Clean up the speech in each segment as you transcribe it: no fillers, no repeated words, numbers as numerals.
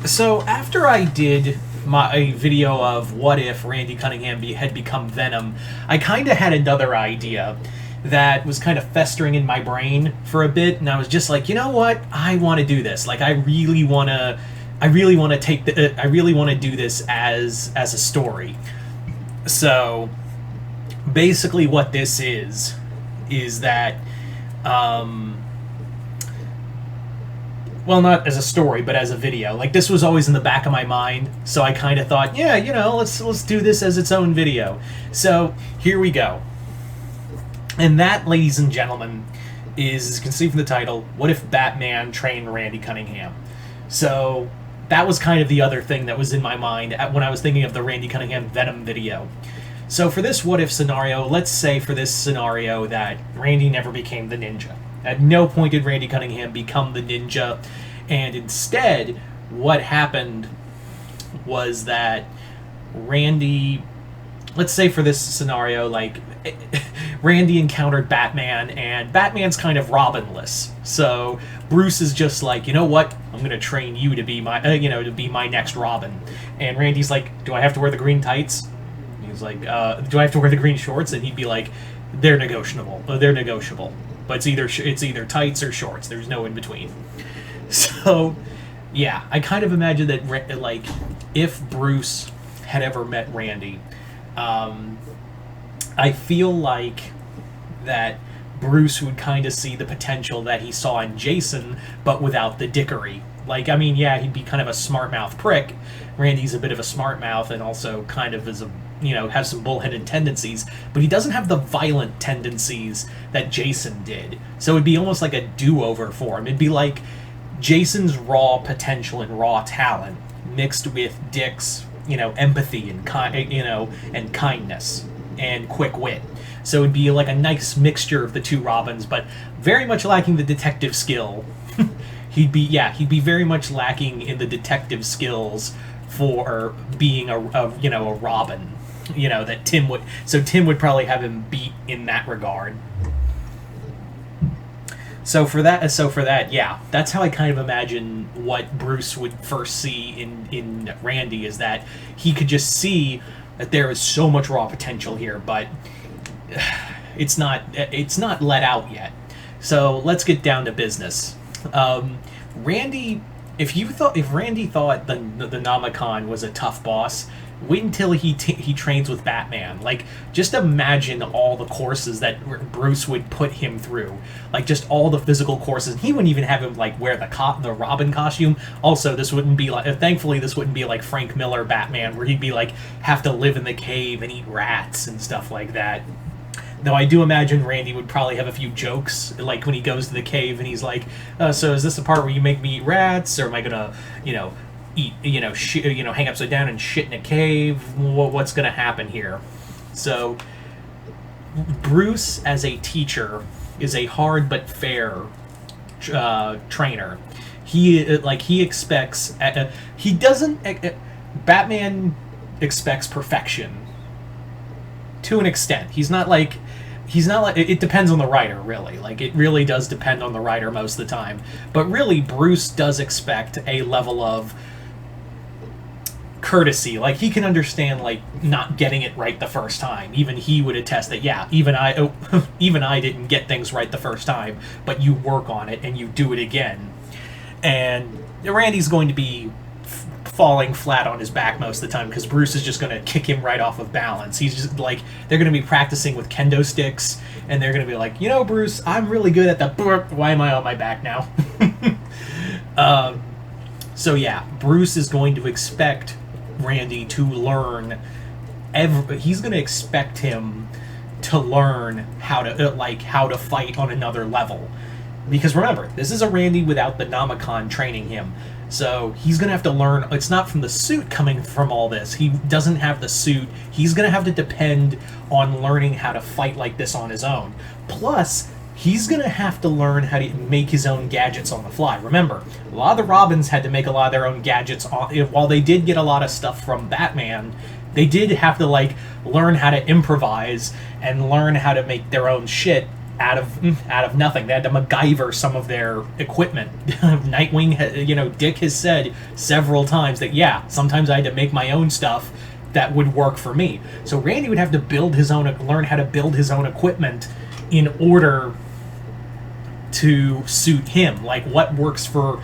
So after I did my video of what if Randy Cunningham had become Venom, I kind of had another idea that was kind of festering in my brain for a bit, and I was just like, you know what? I want to do this. Like, I really want to do this as a story. So basically, what this is that. Well, not as a story, but as a video. Like, this was always in the back of my mind, so I kind of thought, yeah, let's do this as its own video. So, here we go. And that, ladies and gentlemen, is, as you can see from the title, What If Batman Trained Randy Cunningham? So, that was kind of the other thing that was in my mind when I was thinking of the Randy Cunningham Venom video. So, for this what if scenario, let's say for this scenario that Randy never became the ninja. At no point did Randy Cunningham become the ninja, and instead, what happened was that Randy, let's say for this scenario, like, Randy encountered Batman, and Batman's kind of Robin-less. So Bruce is just like, you know what? I'm going to train you to be my, to be my next Robin. And Randy's like, do I have to wear the green tights? He's like, do I have to wear the green shorts? And he'd be like, they're negotiable. They're negotiable. But it's either tights or shorts. There's no in between. So, yeah, I kind of imagine that, like, if Bruce had ever met Randy, I feel like that Bruce would kind of see the potential that he saw in Jason, but without the dickery. Like, I mean, yeah, he'd be kind of a smart-mouth prick. Randy's a bit of a smart-mouth and also kind of is a, has some bullheaded tendencies, but he doesn't have the violent tendencies that Jason did. So it'd be almost like a do-over for him. It'd be like Jason's raw potential and raw talent mixed with Dick's, empathy and and kindness and quick wit. So it'd be like a nice mixture of the two Robins, but very much lacking the detective skill. He'd be very much lacking in the detective skills for being a Robin. That Tim would probably have him beat in that regard. So for that, yeah, that's how I kind of imagine what Bruce would first see in Randy, is that he could just see that there is so much raw potential here, but it's not let out yet. So let's get down to business. Randy, if Randy thought the Nomicon was a tough boss, wait until he trains with Batman. Like, just imagine all the courses that Bruce would put him through. Like, just all the physical courses. He wouldn't even have him, like, wear the Robin costume. Also, this wouldn't be like, thankfully, this wouldn't be like Frank Miller Batman, where he'd be like, have to live in the cave and eat rats and stuff like that. Though I do imagine Randy would probably have a few jokes, like when he goes to the cave and he's like, so is this the part where you make me eat rats, or am I gonna, eat, hang upside down and shit in a cave? What's gonna happen here? So, Bruce, as a teacher, is a hard but fair trainer. He expects, Batman expects perfection to an extent. He's not like, it depends on the writer, really. Like, it really does depend on the writer most of the time. But really, Bruce does expect a level of courtesy. Like, he can understand, like, not getting it right the first time. Even he would attest that, yeah, even I didn't get things right the first time, but you work on it and you do it again. And Randy's going to be falling flat on his back most of the time because Bruce is just going to kick him right off of balance. He's just like, they're going to be practicing with kendo sticks, and they're going to be like, Bruce, I'm really good at the burp. Why am I on my back now? So yeah, Bruce is going to expect Randy to learn. He's going to expect him to learn how to fight on another level. Because remember, this is a Randy without the Nomicon training him. So he's going to have to learn. It's not from the suit coming from all this. He doesn't have the suit. He's going to have to depend on learning how to fight like this on his own. Plus, he's going to have to learn how to make his own gadgets on the fly. Remember, a lot of the Robins had to make a lot of their own gadgets. While they did get a lot of stuff from Batman, they did have to, learn how to improvise and learn how to make their own shit out of nothing. They had to MacGyver some of their equipment. Nightwing, Dick has said several times that, yeah, sometimes I had to make my own stuff that would work for me. So Randy would have to learn how to build his own equipment in order to suit him. Like, what works for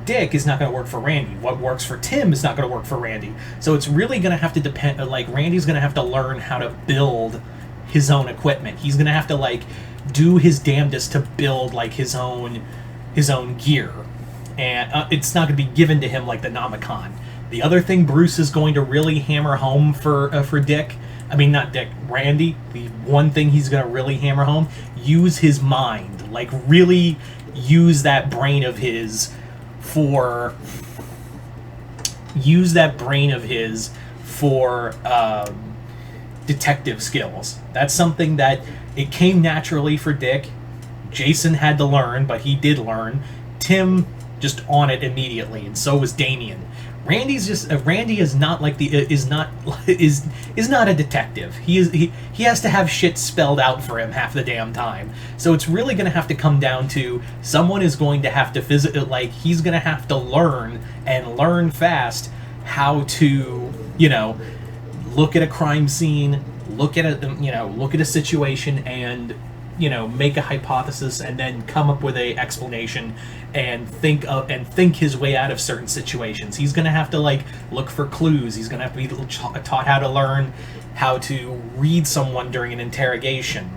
Dick is not going to work for Randy. What works for Tim is not going to work for Randy. So it's really going to have to depend, like, Randy's going to have to learn how to build his own equipment. He's going to have to, like, do his damnedest to build, like, his own gear. And it's not going to be given to him like the Nomicon. The other thing Bruce is going to really hammer home for Dick, I mean, not Dick, Randy, the one thing he's going to really hammer home, use his mind. Like, really use that brain of his for detective skills. That's something that it came naturally for Dick. Jason had to learn, but he did learn. Tim just on it immediately, and so was Damian. Randy is not like is not a detective. He has to have shit spelled out for him half the damn time. So it's really going to have to come down to someone is going to have to he's going to have to learn fast how to, look at a crime scene, look at a situation and make a hypothesis and then come up with a explanation and think his way out of certain situations. He's going to have to look for clues. He's going to have to be taught how to learn how to read someone during an interrogation.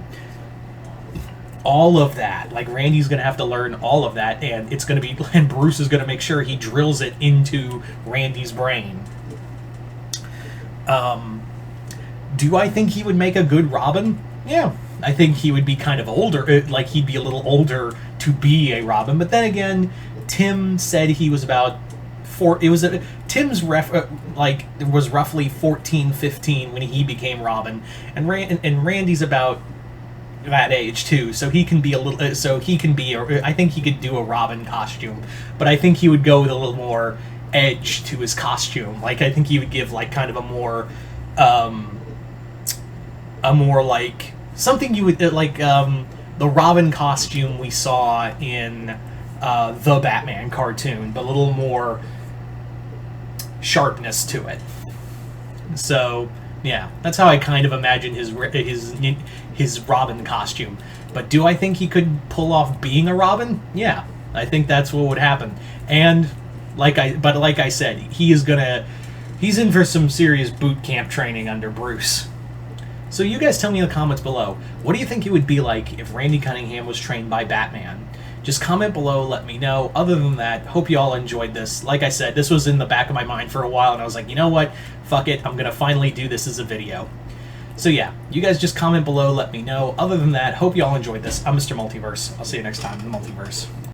All of that, Randy's going to have to learn all of that, and and Bruce is going to make sure he drills it into Randy's brain. Do I think he would make a good Robin? Yeah. I think he would be kind of older, he'd be a little older to be a Robin. But then again, Tim said he was about Tim's was roughly 14, 15 when he became Robin, and Randy's about that age too. So he can be I think he could do a Robin costume, but I think he would go with a little more edge to his costume. I think he would give kind of a more something you would the Robin costume we saw in the Batman cartoon, but a little more sharpness to it. So yeah, that's how I kind of imagine his Robin costume. But do I think he could pull off being a Robin? Yeah, I think that's what would happen. And like I said, he's in for some serious boot camp training under Bruce. So you guys tell me in the comments below, what do you think it would be like if Randy Cunningham was trained by Batman? Just comment below, let me know. Other than that, hope you all enjoyed this. Like I said, this was in the back of my mind for a while, and I was like, you know what? Fuck it, I'm going to finally do this as a video. So yeah, you guys just comment below, let me know. Other than that, hope you all enjoyed this. I'm Mr. Multiverse. I'll see you next time in the Multiverse.